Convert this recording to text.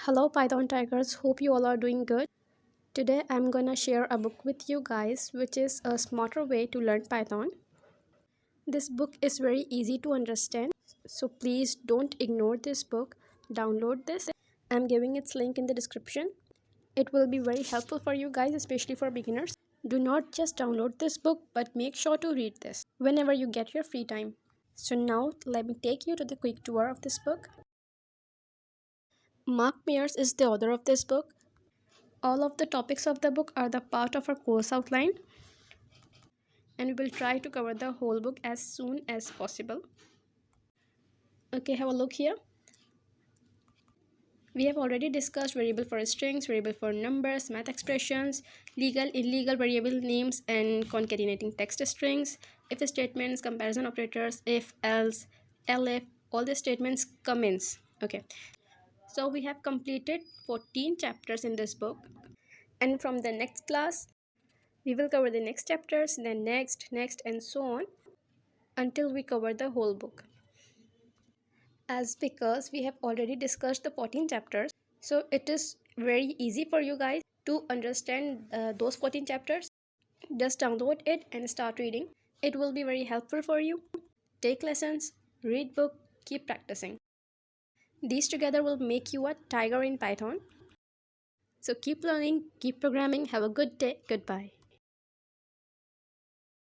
Hello Python Tigers, hope you all are doing good. Today I'm gonna share a book with you guys which is a smarter way to learn Python. This book is very easy to understand, so please don't ignore this book. Download this. I'm giving its link in the description. It will be very helpful for you guys, especially for beginners. Do not just download this book, but make sure to read this whenever you get your free time. So now let me take you to the quick tour of this book. Mark Mears is the author of this book. All of the topics of the book are the part of our course outline, and we will try to cover the whole book as soon as possible. Okay, have a look here. We have already discussed variable for strings, variable for numbers, math expressions, legal, illegal variable names, and concatenating text strings, if statements, comparison operators, if, else, elif, all the statements come in. Okay, so we have completed 14 chapters in this book, and from the next class we will cover the next chapters, then next, and so on until we cover the whole book. As because we have already discussed the 14 chapters, so it is very easy for you guys to understand those 14 chapters. Just download it and start reading. It will be very helpful for you. Take lessons, read book, keep practicing. These together will make you a tiger in Python. So keep learning, keep programming. Have a good day. Goodbye.